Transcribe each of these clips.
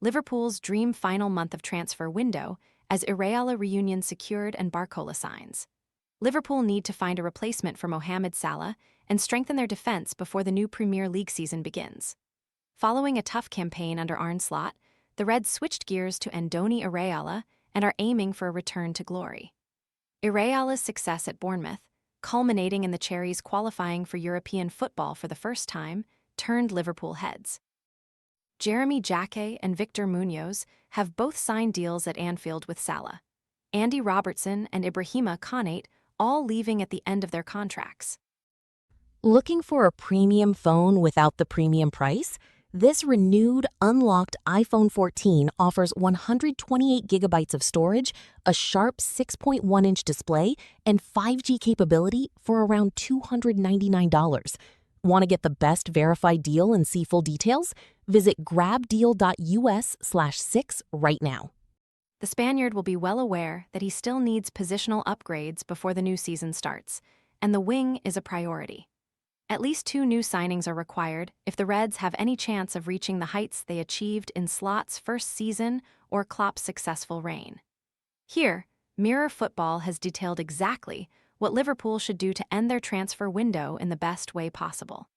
Liverpool's dream final month of transfer window, as Iraola reunion secured and Barcola signs. Liverpool need to find a replacement for Mohamed Salah and strengthen their defense before the new Premier League season begins. Following a tough campaign under Arne Slot, the Reds switched gears to Andoni Iraola and are aiming for a return to glory. Iraola's success at Bournemouth, culminating in the Cherries qualifying for European football for the first time, turned Liverpool heads. Jacquet and Victor Munoz have both signed deals at Anfield with Salah. Robertson and Ibrahima Konate all leaving at the end of their contracts. Looking for a premium phone without the premium price? This renewed, unlocked iPhone 14 offers 128 gigabytes of storage, a sharp 6.1-inch display, and 5G capability for around $299. Want to get the best verified deal and see full details? Visit grabdeal.us/6 right now. The Spaniard will be well aware that he still needs positional upgrades before the new season starts, and the wing is a priority. At least 2 new signings are required if the Reds have any chance of reaching the heights they achieved in Slot's first season or Klopp's successful reign. Here, Mirror Football has detailed exactly what Liverpool should do to end their transfer window in the best way possible.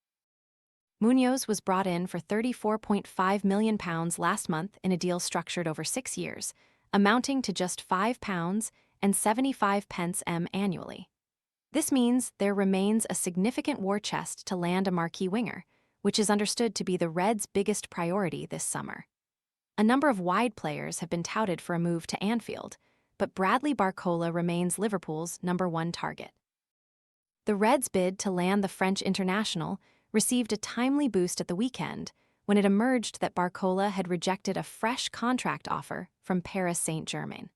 Munoz was brought in for £34.5 million last month in a deal structured over 6 years, amounting to just £5.75 annually. This means there remains a significant war chest to land a marquee winger, which is understood to be the Reds' biggest priority this summer. A number of wide players have been touted for a move to Anfield, but Bradley Barcola remains Liverpool's #1 target. The Reds' bid to land the French international received a timely boost at the weekend when it emerged that Barcola had rejected a fresh contract offer from Paris Saint-Germain.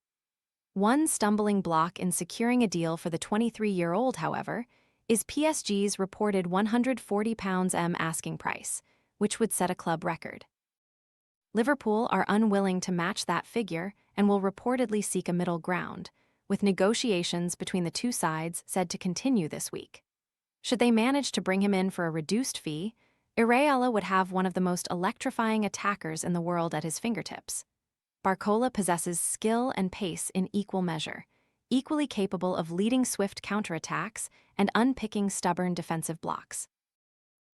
One stumbling block in securing a deal for the 23-year-old, however, is PSG's reported £140 asking price, which would set a club record. Liverpool are unwilling to match that figure and will reportedly seek a middle ground, with negotiations between the two sides said to continue this week. Should they manage to bring him in for a reduced fee, Iraola would have one of the most electrifying attackers in the world at his fingertips. Barcola possesses skill and pace in equal measure, equally capable of leading swift counterattacks and unpicking stubborn defensive blocks.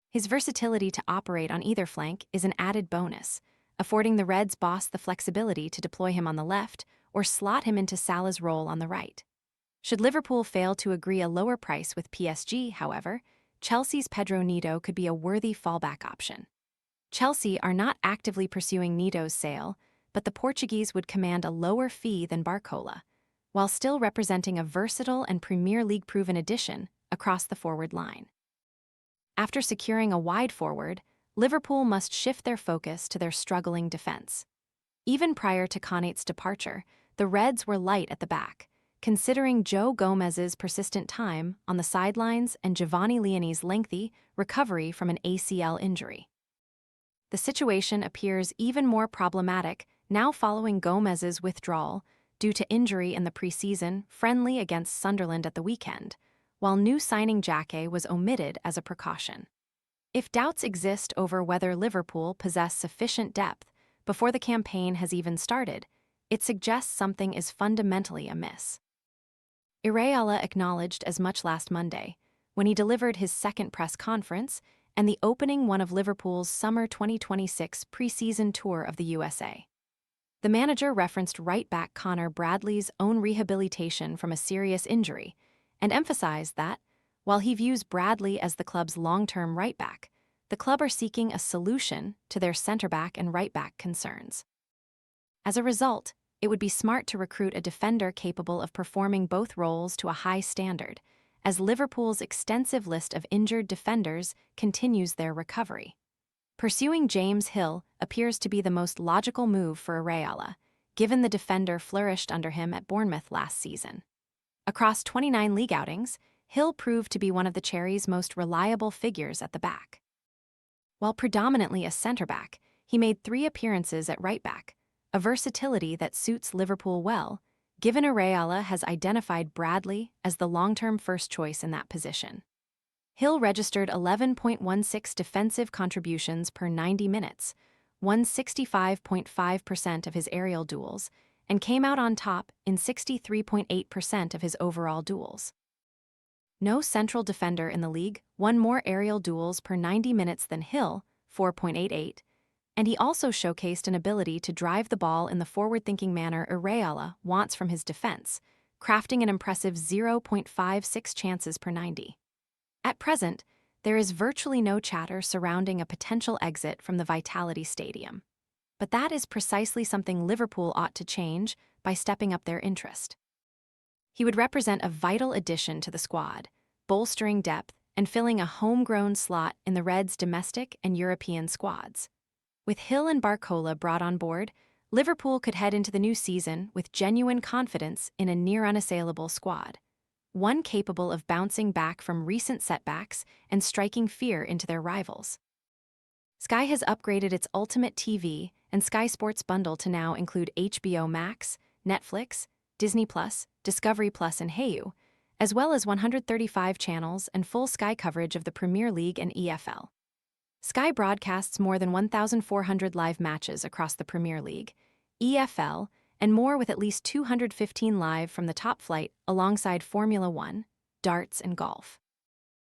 His versatility to operate on either flank is an added bonus, affording the Reds' boss the flexibility to deploy him on the left or slot him into Salah's role on the right. Should Liverpool fail to agree a lower price with PSG, however, Chelsea's Pedro Neto could be a worthy fallback option. Chelsea are not actively pursuing Neto's sale, but the Portuguese would command a lower fee than Barcola, while still representing a versatile and Premier League-proven addition across the forward line. After securing a wide forward, Liverpool must shift their focus to their struggling defense. Even prior to Konate's departure, the Reds were light at the back, considering Joe Gomez's persistent time on the sidelines and Giovanni Leoni's lengthy recovery from an ACL injury. The situation appears even more problematic now following Gomez's withdrawal due to injury in the preseason friendly against Sunderland at the weekend, while new signing Jacquet was omitted as a precaution. If doubts exist over whether Liverpool possess sufficient depth before the campaign has even started, it suggests something is fundamentally amiss. Iraola acknowledged as much last Monday, when he delivered his second press conference and the opening one of Liverpool's summer 2026 preseason tour of the USA. The manager referenced right-back Connor Bradley's own rehabilitation from a serious injury and emphasized that, while he views Bradley as the club's long-term right-back, the club are seeking a solution to their centre-back and right-back concerns. As a result, it would be smart to recruit a defender capable of performing both roles to a high standard, as Liverpool's extensive list of injured defenders continues their recovery. Pursuing James Hill appears to be the most logical move for Iraola, given the defender flourished under him at Bournemouth last season. Across 29 league outings, Hill proved to be one of the Cherries' most reliable figures at the back. While predominantly a centre-back, he made 3 appearances at right-back, a versatility that suits Liverpool well, given Iraola has identified Bradley as the long-term first choice in that position. Hill registered 11.16 defensive contributions per 90 minutes, won 65.5% of his aerial duels, and came out on top in 63.8% of his overall duels. No central defender in the league won more aerial duels per 90 minutes than Hill, 4.88, and he also showcased an ability to drive the ball in the forward-thinking manner Iraola wants from his defense, crafting an impressive 0.56 chances per 90. At present, there is virtually no chatter surrounding a potential exit from the Vitality Stadium. But that is precisely something Liverpool ought to change by stepping up their interest. He would represent a vital addition to the squad, bolstering depth and filling a homegrown slot in the Reds' domestic and European squads. With Hill and Barcola brought on board, Liverpool could head into the new season with genuine confidence in a near-unassailable squad, one capable of bouncing back from recent setbacks and striking fear into their rivals. Sky has upgraded its Ultimate TV and Sky Sports bundle to now include HBO Max, Netflix, Disney+, Discovery+, and Hayu, as well as 135 channels and full Sky coverage of the Premier League and EFL. Sky broadcasts more than 1,400 live matches across the Premier League, EFL, and more, with at least 215 live from the top flight alongside Formula One, darts, and golf.